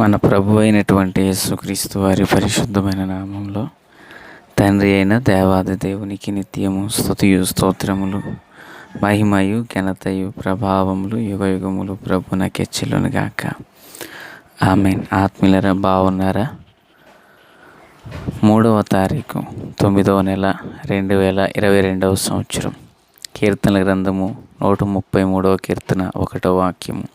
మన ప్రభు అయినటువంటి యేసుక్రీస్తు వారి పరిశుద్ధమైన నామంలో తండ్రి అయిన దేవాది దేవునికి నిత్యము స్తుతియు స్తోత్రములు, మహిమయు ఘనతయు ప్రభావములు యుగయుగములు ప్రభునకెచ్చెలును గాక. ఆమేన్. ఆత్మీయులారా, బాగున్నారా? 3వ తారీఖు 9వ నెల 2022వ సంవత్సరం. కీర్తనల గ్రంథము 133వ కీర్తన 1వ వాక్యము.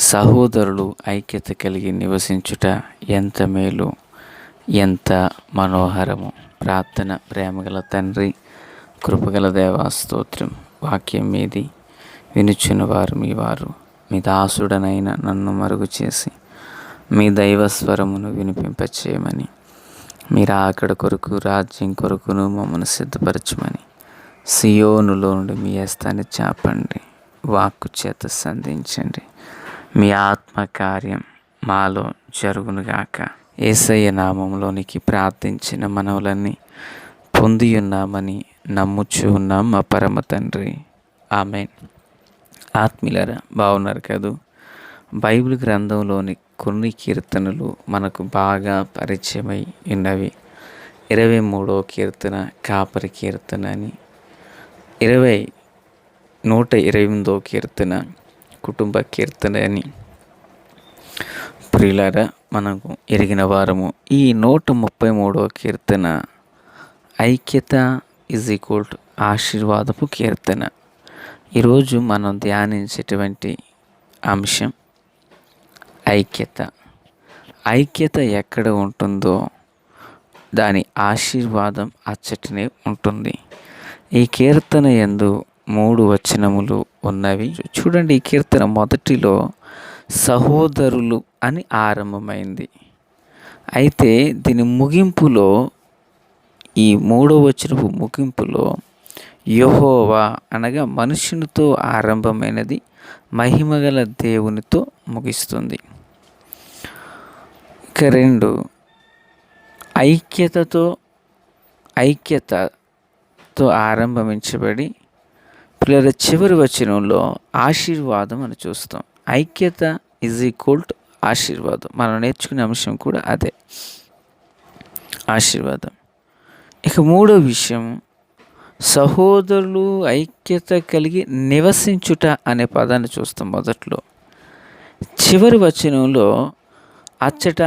సహోదరులు ఐక్యత కలిగి నివసించుట ఎంత మేలు, ఎంత మనోహరము. ప్రార్థన. ప్రేమగల తండ్రి, కృపగల దేవా స్తోత్రం. వాక్యం మీది వినుచున్న వారు మీ దాసుడనైన నన్ను మరుగు చేసి మీ దైవస్వరమును వినిపింపచేయమని, మీరు ఆకడ కొరకు రాజ్యం కొరకును మమ్మల్ని సిద్ధపరచమని సియోనులో నుండి మీ హస్తాన్ని చాపండి, వాక్కు చేత సంధించండి. మీ ఆత్మకార్యం మాలో జరుగునుగాక. యేసయ్య నామంలోనికి ప్రార్థించిన మనవులన్నీ పొంది ఉన్నామని నమ్ముచూ ఉన్నాం మా పరమ తండ్రి. ఆమేన్. ఆత్మీయులారా, బాగున్నారు కదూ? బైబిల్ గ్రంథంలోని కొన్ని కీర్తనలు మనకు బాగా పరిచయమై ఉన్నవి. 23వ కీర్తన కాపరి కీర్తన అని, 128వ కీర్తన కుటుంబ కీర్తన అని. ప్రియులారా, మనకు ఎరిగిన వారము ఈ 133వ కీర్తన ఐక్యత = ఆశీర్వాదపు కీర్తన. ఈరోజు మనం ధ్యానించేటువంటి అంశం ఐక్యత. ఐక్యత ఎక్కడ ఉంటుందో దాని ఆశీర్వాదం అచ్చటనే ఉంటుంది. ఈ కీర్తన యందు 3 వచనములు ఉన్నవి. చూడండి, ఈ కీర్తన మొదటిలో సహోదరులు అని ఆరంభమైంది. అయితే దీని ముగింపులో, ఈ 3వ వచనపు ముగింపులో యెహోవా అనగా మనుషునితో ఆరంభమైనది మహిమగల దేవునితో ముగిస్తుంది. ఇక 2 ఐక్యతతో ఆరంభించబడి పిల్లల చివరి వచనంలో ఆశీర్వాదం అని చూస్తాం. ఐక్యత = ఆశీర్వాదం. మనం నేర్చుకునే అంశం కూడా అదే, ఆశీర్వాదం. ఇక 3వ విషయం, సహోదరులు ఐక్యత కలిగి నివసించుట అనే పదాన్ని చూస్తాం మొదట్లో. చివరి వచనంలో అచ్చట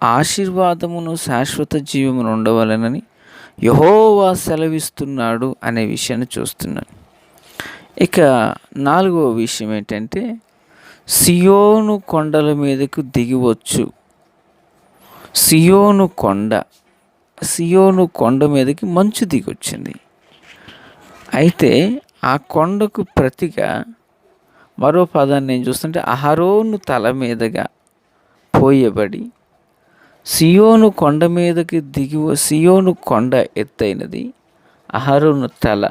ఆశీర్వాదమును శాశ్వత జీవమును ఉండవలెనని యెహోవా సెలవిస్తున్నాడు అనే విషయాన్ని చూస్తున్నాను. ఇక 4వ విషయం ఏంటంటే, సియోను కొండల మీదకు దిగివచ్చు. సియోను కొండ మీదకి మంచు దిగొచ్చింది. అయితే ఆ కొండకు ప్రతిగా మరో పదాన్ని నేను చూస్తుంటే, అహరోను తల మీదుగా పోయబడి సియోను కొండ మీదకి సియోను కొండ ఎత్తైనది, అహరోను తల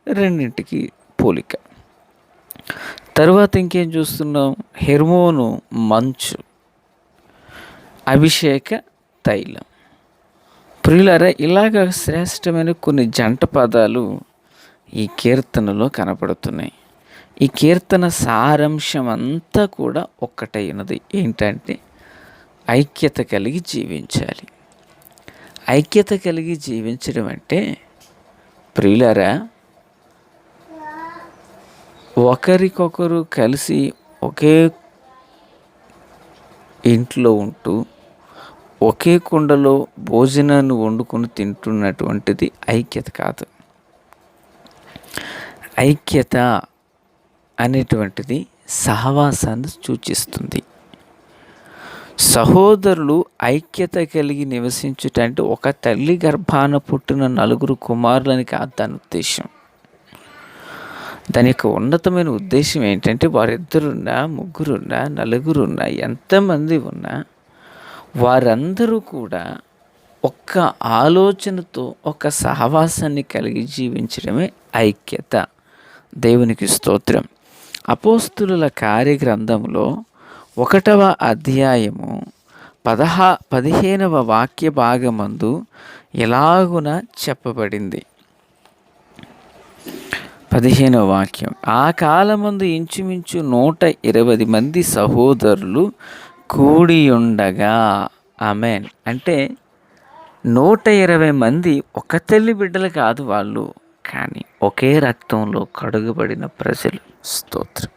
రెండింటికి పోలిక. తర్వాత ఇంకేం చూస్తున్నాం? హెర్మోను మంచు, అభిషేక తైలం. ప్రియులారా, ఇలాగ శ్రేష్టమైన కొన్ని జంట పదాలు ఈ కీర్తనలో కనపడుతున్నాయి. ఈ కీర్తన సారాంశం అంతా కూడా ఒక్కటైనది. ఏంటంటే, ఐక్యత కలిగి జీవించాలి. ఐక్యత కలిగి జీవించడం అంటే, ప్రియులారా, ఒకరికొకరు కలిసి ఒకే ఇంట్లో ఉంటూ ఒకే కుండలో భోజనాన్ని వండుకొని తింటున్నటువంటిది ఐక్యత కాదు. ఐక్యత అనేటువంటిది సహవాసాన్ని సూచిస్తుంది. సహోదరులు ఐక్యత కలిగి నివసించుట అంటే ఒక తల్లి గర్భాన పుట్టిన 4 కుమారులని కాదు దాని ఉద్దేశం. దాని యొక్క ఉన్నతమైన ఉద్దేశం ఏంటంటే, వారిద్దరున్నా, ముగ్గురున్నా, నలుగురున్నా, ఎంతమంది ఉన్నా వారందరూ కూడా ఒక్క ఆలోచనతో ఒక సహవాసాన్ని కలిగి జీవించడమే ఐక్యత. దేవునికి స్తోత్రం. అపోస్తులుల కార్యగ్రంథంలో 1వ అధ్యాయము 15వ వాక్య భాగమందు ఎలాగున చెప్పబడింది. 15వ వాక్యం. ఆ కాలమందు ఇంచుమించు 120 మంది సహోదరులు కూడి ఉండగా. ఆమెన్. అంటే 120 మంది ఒక తల్లి బిడ్డలు కాదు వాళ్ళు, కానీ ఒకే రక్తంలో కడుగబడిన ప్రజలు. స్తోత్రం.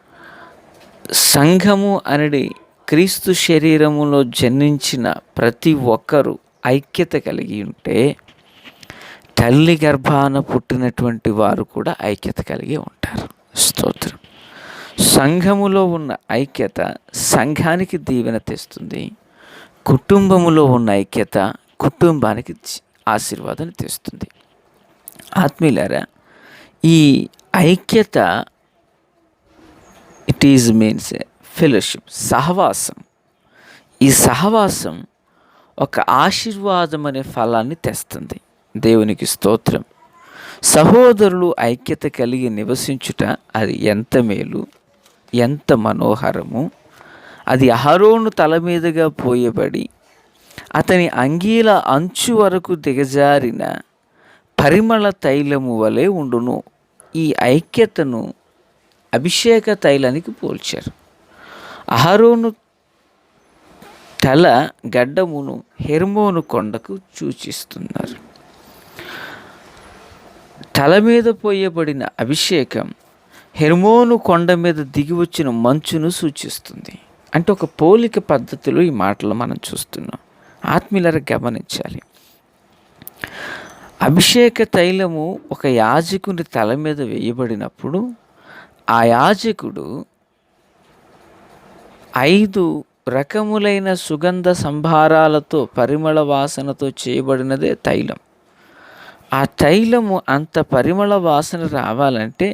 సంఘము అనేది క్రీస్తు శరీరములో జన్మించిన ప్రతి ఒక్కరూ ఐక్యత కలిగి ఉంటే, తల్లి గర్భాన పుట్టినటువంటి వారు కూడా ఐక్యత కలిగి ఉంటారు. స్తోత్రం. సంఘములో ఉన్న ఐక్యత సంఘానికి దీవెన తెస్తుంది. కుటుంబములో ఉన్న ఐక్యత కుటుంబానికి ఆశీర్వాదాన్ని తెస్తుంది. ఆత్మీయులారా, ఈ ఐక్యత ఇట్ ఈజ్ మీన్స్ ఫెలోషిప్, సహవాసం. ఈ సహవాసం ఒక ఆశీర్వాదం అనే ఫలాన్ని తెస్తుంది. దేవునికి స్తోత్రం. సహోదరులు ఐక్యత కలిగి నివసించుట అది ఎంత మేలు, ఎంత మనోహరము. అది అహరోను తల మీదుగా పోయబడి అతని అంగీల అంచు వరకు దిగజారిన పరిమళ తైలము వలె ఉండును. ఈ ఐక్యతను అభిషేక తైలానికి పోల్చారు. అహరోను తల గడ్డమును హెర్మోను కొండకు సూచిస్తున్నారు. తల మీద పోయబడిన అభిషేకం హెర్మోను కొండ మీద దిగి వచ్చిన మంచును సూచిస్తుంది. అంటే ఒక పోలిక పద్ధతిలో ఈ మాటలు మనం చూస్తున్నాం. ఆత్మీయులారా, గమనించాలి. అభిషేక తైలము ఒక యాజకుని తల మీద వేయబడినప్పుడు ఆ యాజకుడు 5 రకములైన సుగంధ సంభారాలతో పరిమళ వాసనతో చేయబడినదే తైలం. ఆ తైలము అంత పరిమళ వాసన రావాలంటే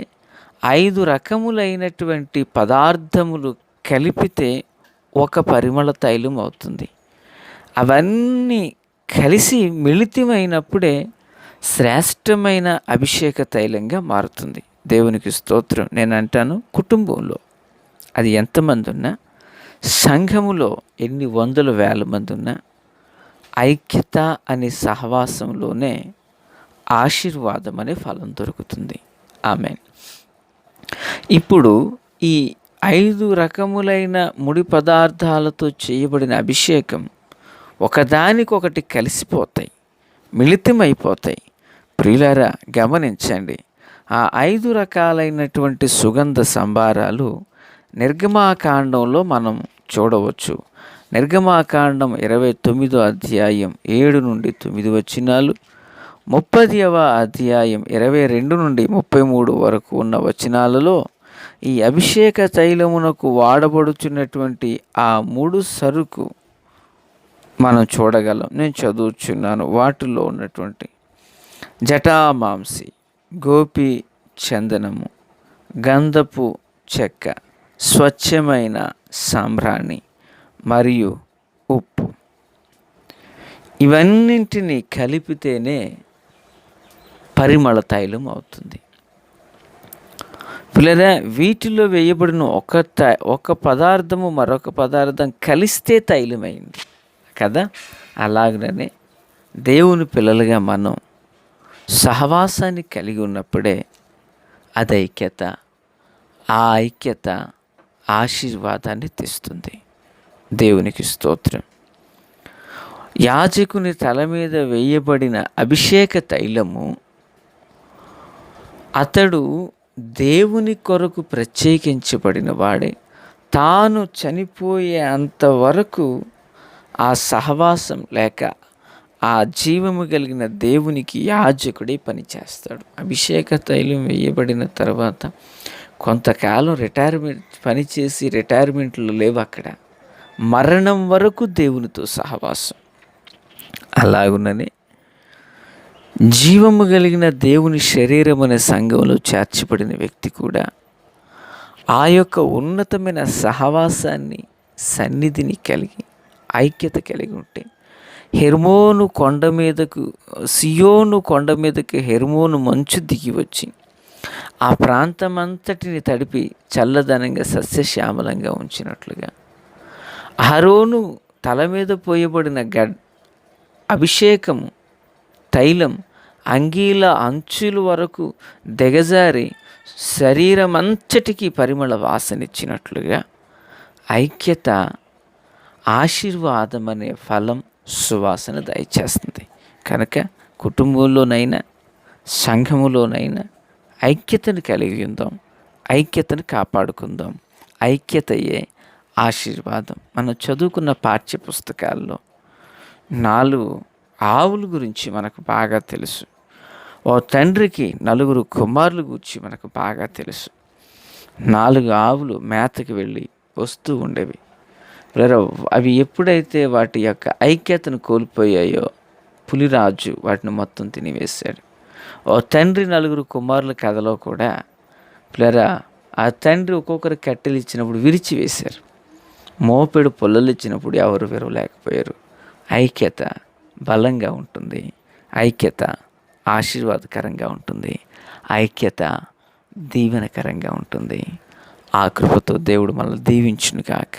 5 రకములైనటువంటి పదార్థములు కలిపితే ఒక పరిమళ తైలం అవుతుంది. అవన్నీ కలిసి మిళితమైనప్పుడే శ్రేష్టమైన అభిషేక తైలంగా మారుతుంది. దేవునికి స్తోత్రం. నేను అంటాను, కుటుంబంలో అది ఎంతమంది ఉన్నా, సంఘములో ఎన్ని వందల వేల మంది ఉన్నా, ఐక్యత అనే సహవాసంలోనే ఆశీర్వాదం అనే ఫలం దొరుకుతుంది. ఆమేన్. ఇప్పుడు ఈ 5 రకములైన ముడి పదార్థాలతో చేయబడిన అభిషేకం ఒకదానికొకటి కలిసిపోతాయి, మిళితమైపోతాయి. ప్రియులారా, గమనించండి. ఆ 5 రకాలైనటువంటి సుగంధ సంభారాలు నిర్గమాకాండంలో మనం చూడవచ్చు. నిర్గమాకాండం 29వ అధ్యాయం 7 నుండి 9 వచనాలు, 30వ అధ్యాయం 22 నుండి 33 వరకు ఉన్న వచనాలలో ఈ అభిషేక తైలమునకు వాడబడుచున్నటువంటి ఆ 3 సరుకు మనం చూడగలం. నేను చదువుచున్నాను. వాటిల్లో ఉన్నటువంటి జటామాంసి, గోపి చందనము, గంధపు చెక్క, స్వచ్ఛమైన సాంబ్రాణి మరియు ఉప్పు. ఇవన్నింటినీ కలిపితేనే పరిమళ తైలం అవుతుంది. పిల్లరా, వీటిలో వేయబడిన ఒక పదార్థము మరొక పదార్థం కలిస్తే తైలమైంది కదా. అలాగనే దేవుని పిల్లలుగా మనం సహవాసాన్ని కలిగి ఉన్నప్పుడే అది ఐక్యత. ఆ ఐక్యత ఆశీర్వాదాన్ని తెస్తుంది. దేవునికి స్తోత్రం. యాజకుని తల మీద వేయబడిన అభిషేక తైలము అతడు దేవుని కొరకు ప్రత్యేకించబడిన వాడే. తాను చనిపోయే అంతవరకు ఆ సహవాసం లేక ఆ జీవము కలిగిన దేవునికి యాజకుడే పనిచేస్తాడు. అభిషేక తైలం వేయబడిన తర్వాత కొంతకాలం పనిచేసి రిటైర్మెంట్లు లేవు అక్కడ. మరణం వరకు దేవునితో సహవాసం. అలాగుననే జీవము కలిగిన దేవుని శరీరం అనే సంఘంలో చేర్చబడిన వ్యక్తి కూడా ఆ యొక్క ఉన్నతమైన సహవాసాన్ని, సన్నిధిని కలిగి ఐక్యత కలిగి ఉంటే హెర్మోను కొండ మీదకు, సియోను కొండ మీదకి హెర్మోను మంచు దిగి వచ్చి ఆ ప్రాంతమంతటిని తడిపి చల్లదనంగా సస్యశ్యామలంగా ఉంచినట్లుగా అహరోను తల మీద పోయబడిన అభిషేకము తైలం అంగీల అంచుల వరకు దిగజారి శరీరమంతటికి పరిమళ వాసనిచ్చినట్లుగా ఐక్యత ఆశీర్వాదం అనే ఫలం సువాసన దయచేస్తుంది. కనుక కుటుంబంలోనైనా సంఘములోనైనా ఐక్యతను కలిగి ఉందాం, ఐక్యతను కాపాడుకుందాం. ఐక్యతయే ఆశీర్వాదం. మనం చదువుకున్న పాఠ్య పుస్తకాల్లో 4 ఆవుల గురించి మనకు బాగా తెలుసు. ఓ తండ్రికి 4 కుమారుల గురించి మనకు బాగా తెలుసు. 4 ఆవులు మేతకి వెళ్ళి వస్తూ ఉండేవి. అవి ఎప్పుడైతే వాటి యొక్క ఐక్యతను కోల్పోయాయో పులిరాజు వాటిని మొత్తం తినివేశాడు. ఓ తండ్రి 4 కుమారుల కథలో కూడా ఆ తండ్రి ఒక్కొక్కరు కట్టెలు ఇచ్చినప్పుడు విరిచివేశారు. మోపెడు పుల్లలు ఇచ్చినప్పుడు ఎవరు విరవలేకపోయారు. ఐక్యత బలంగా ఉంటుంది. ఐక్యత ఆశీర్వాదకరంగా ఉంటుంది. ఐక్యత దీవెనకరంగా ఉంటుంది. ఆ కృపతో దేవుడు మనల్ని దీవించును గాక.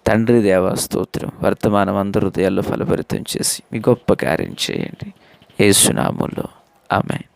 తండ్రి దేవా స్తోత్రం. వర్తమానం అందరూ హృదయాల్లో ఫలభరితం చేసి మీ గొప్ప కార్యం చేయండి. యేసు నామములో ఆమేన్.